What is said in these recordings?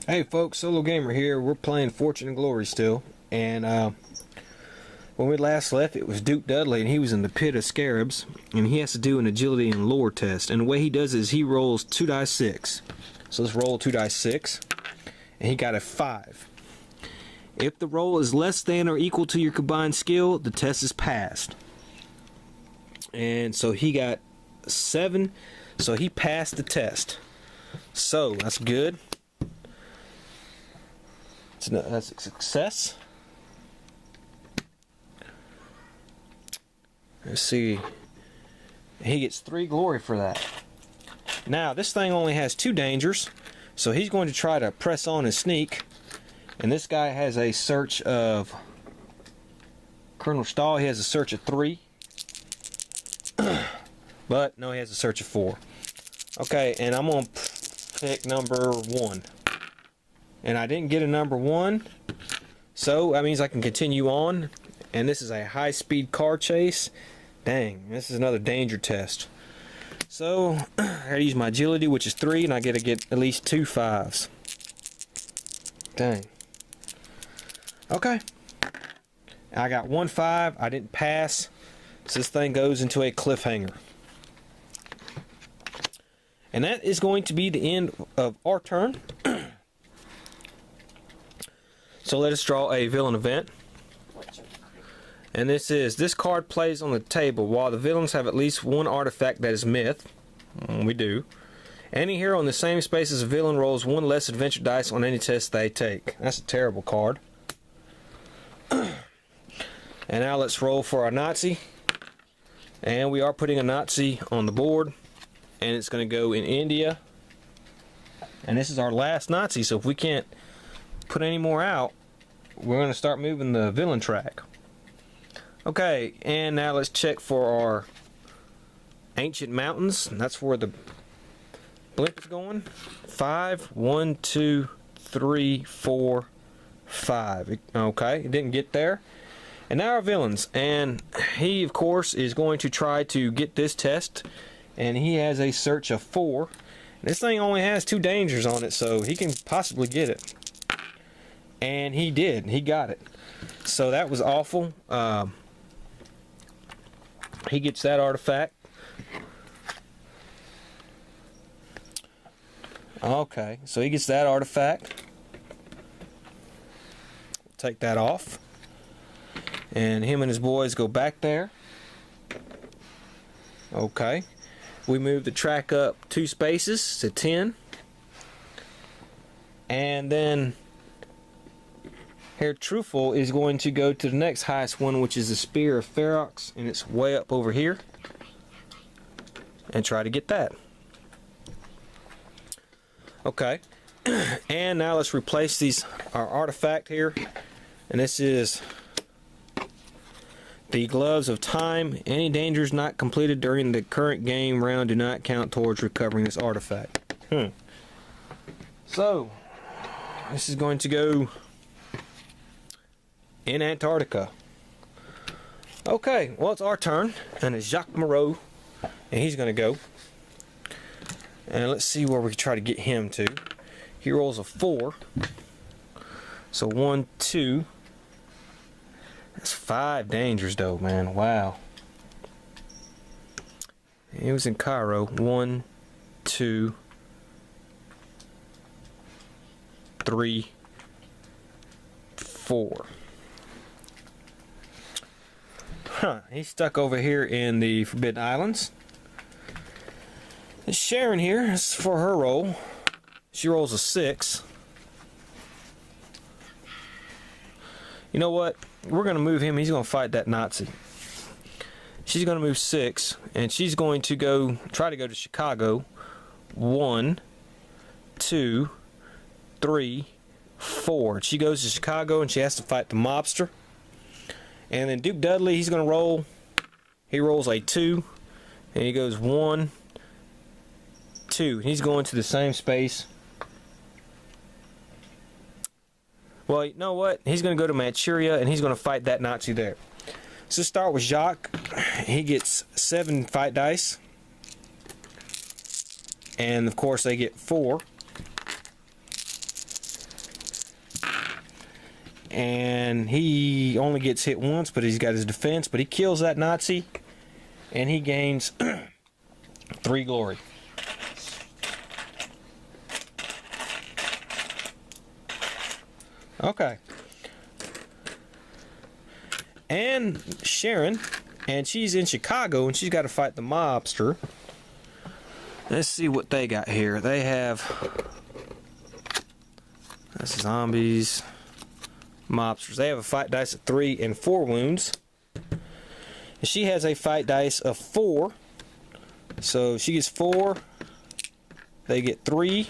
Hey folks, SoloGamer here. We're playing Fortune and Glory still, and when we last left it was Duke Dudley and he was in the pit of scarabs, and he has to do an agility and lore test, and the way he does is he rolls 2 dice 6. So let's roll 2 dice 6, and he got a 5. If the roll is less than or equal to your combined skill, the test is passed. And so he got 7, so he passed the test. So that's good. That's a success. Let's see. He gets 3 glory for that. Now, this thing only has 2 dangers, so he's going to try to press on and sneak. And this guy has a search of... Colonel Stahl, he has a search of 3. But, no, he has a search of 4. Okay, and I'm going to pick number 1. And I didn't get a number 1, so that means I can continue on. And this is a high-speed car chase. Dang, this is another danger test. So I gotta use my agility, which is 3, and I gotta get at least 2 5s. Dang. Okay. I got 1 5. I didn't pass, so this thing goes into a cliffhanger. And that is going to be the end of our turn. So let us draw a villain event. And this card plays on the table while the villains have at least 1 artifact that is myth. We do. Any hero in the same space as a villain rolls 1 less adventure dice on any test they take. That's a terrible card. And now let's roll for our Nazi. And we are putting a Nazi on the board. And it's going to go in India. And this is our last Nazi, so if we can't put any more out, we're going to start moving the villain track. Okay, and now let's check for our ancient mountains. That's where the blink is going. 5, 1, 2, 3, 4, 5. Okay, it didn't get there. And now our villains, and he of course is going to try to get this test, and he has a search of 4. This thing only has 2 dangers on it, so he can possibly get it. And he did. He got it. So that was awful. He gets that artifact. Okay, so he gets that artifact. Take that off. And him and his boys go back there. Okay. We move the track up 2 spaces to 10. And then Herr Truffle is going to go to the next highest one, which is the Spear of Ferox, and it's way up over here, and try to get that. Okay, and now let's replace our artifact here, and this is the Gloves of Time. Any dangers not completed during the current game round do not count towards recovering this artifact. So this is going to go in Antarctica. Okay, well, it's our turn, and it's Jacques Moreau, and he's going to go. And let's see where we can try to get him to. He rolls a 4. So 1, 2. That's 5 dangers, though, man. Wow. He was in Cairo. 1, 2, 3, 4. He's stuck over here in the Forbidden Islands. And Sharon here, this is for her roll. She rolls a 6. You know what? We're going to move him. He's going to fight that Nazi. She's going to move 6, and she's going to try to go to Chicago. 1, 2, 3, 4. She goes to Chicago, and she has to fight the mobster. And then Duke Dudley, he's going to roll. He rolls a 2. And he goes 1, 2. He's going to the same space. Well, you know what? He's going to go to Manchuria, and he's going to fight that Nazi there. So start with Jacques. He gets 7 fight dice. And, of course, they get 4. and he only gets hit once, but he's got his defense. But he kills that Nazi, and he gains 3 glory. Okay. And Sharon, and she's in Chicago, and she's got to fight the mobster. Let's see what they got here. They have that's zombies, mobsters. They have a fight dice of 3 and 4 wounds. And she has a fight dice of 4. So she gets 4. They get 3.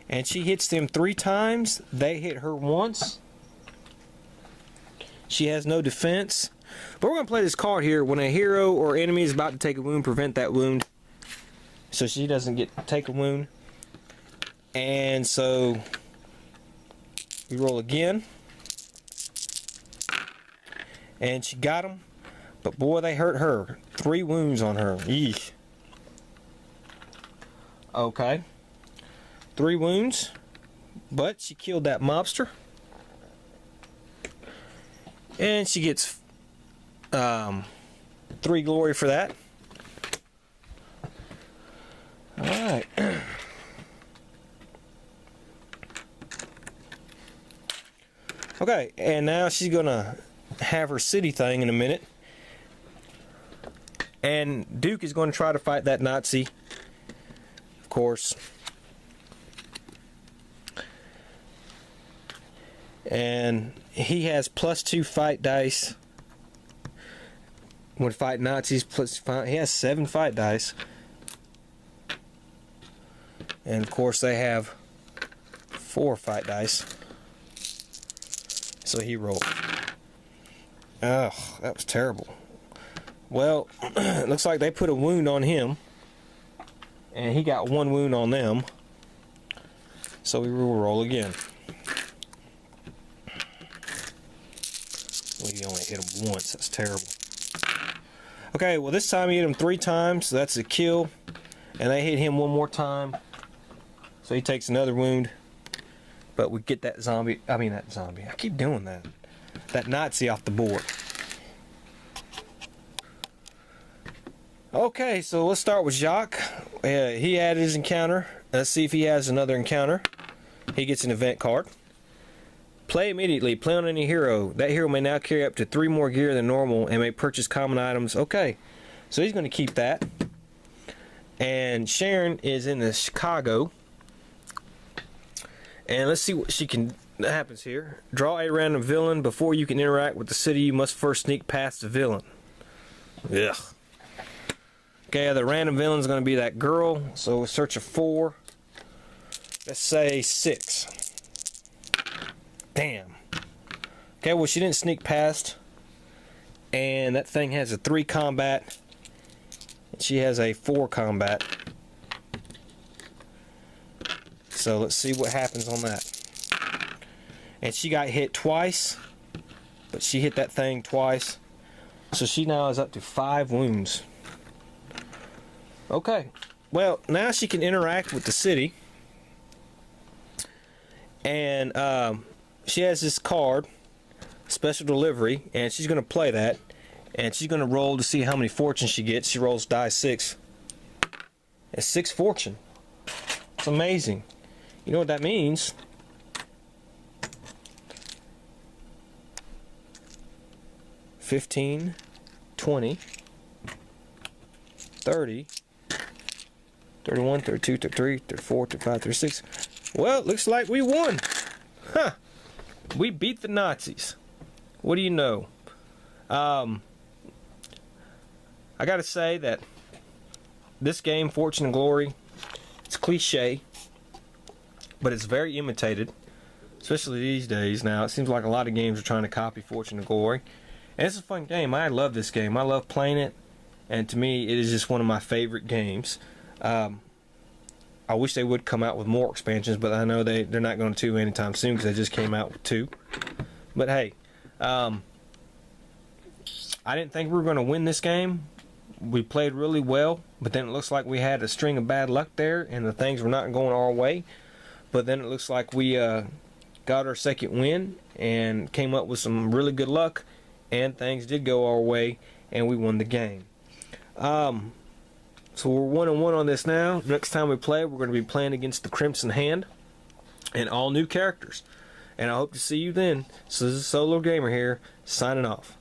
And she hits them 3 times. They hit her once. She has no defense. But we're going to play this card here. When a hero or enemy is about to take a wound, prevent that wound. So she doesn't take a wound. And so we roll again. And she got them. But boy, they hurt her. 3 wounds on her. Yeesh. Okay. 3 wounds. But she killed that mobster. And she gets 3 glory for that. Alright. Okay, and now she's gonna have her city thing in a minute. And Duke is going to try to fight that Nazi. Of course. And he has +2 fight dice. When fight Nazis, he has 7 fight dice. And of course they have 4 fight dice. So he rolled. Oh, that was terrible. Well, it looks like they put a wound on him. And he got 1 wound on them. So we will roll again. We only hit him once. That's terrible. Okay, well this time he hit him 3 times. So that's a kill. And they hit him 1 more time. So he takes another wound. But we get that zombie. I keep doing that. That Nazi off the board. Okay, so let's start with Jacques. He had his encounter. Let's see if he has another encounter. He gets an event card. Play immediately. Play on any hero. That hero may now carry up to 3 more gear than normal and may purchase common items. Okay, so he's going to keep that. And Sharon is in the Chicago. And let's see what happens here. Draw a random villain. Before you can interact with the city, you must first sneak past the villain. Ugh. Okay, the random villain is going to be that girl. So we'll search a 4. Let's say 6. Damn. Okay, well she didn't sneak past. And that thing has a 3 combat. And she has a 4 combat. So let's see what happens on that. And she got hit twice. But she hit that thing twice. So she now is up to 5 wounds. Okay. Well, now she can interact with the city. And she has this card, special delivery, and she's going to play that. And she's going to roll to see how many fortune she gets. She rolls die 6. It's 6 fortune. It's amazing. You know what that means? $15, $20, $30, $31, $32, $33, $34, $35, $36. Well, it looks like we won. Huh. We beat the Nazis. What do you know? I gotta say that this game, Fortune and Glory, it's cliche, but it's very imitated, especially these days. Now, it seems like a lot of games are trying to copy Fortune and Glory. And it's a fun game. I love this game. I love playing it. And to me, it is just one of my favorite games. I wish they would come out with more expansions, but I know they're not going to anytime soon because they just came out with 2. But hey, I didn't think we were going to win this game. We played really well, but then it looks like we had a string of bad luck there, and the things were not going our way. But then it looks like we got our second win and came up with some really good luck, and things did go our way, and we won the game. So we're 1-1 on this now. Next time we play, we're going to be playing against the Crimson Hand and all new characters. And I hope to see you then. So this is SoloGamer here, signing off.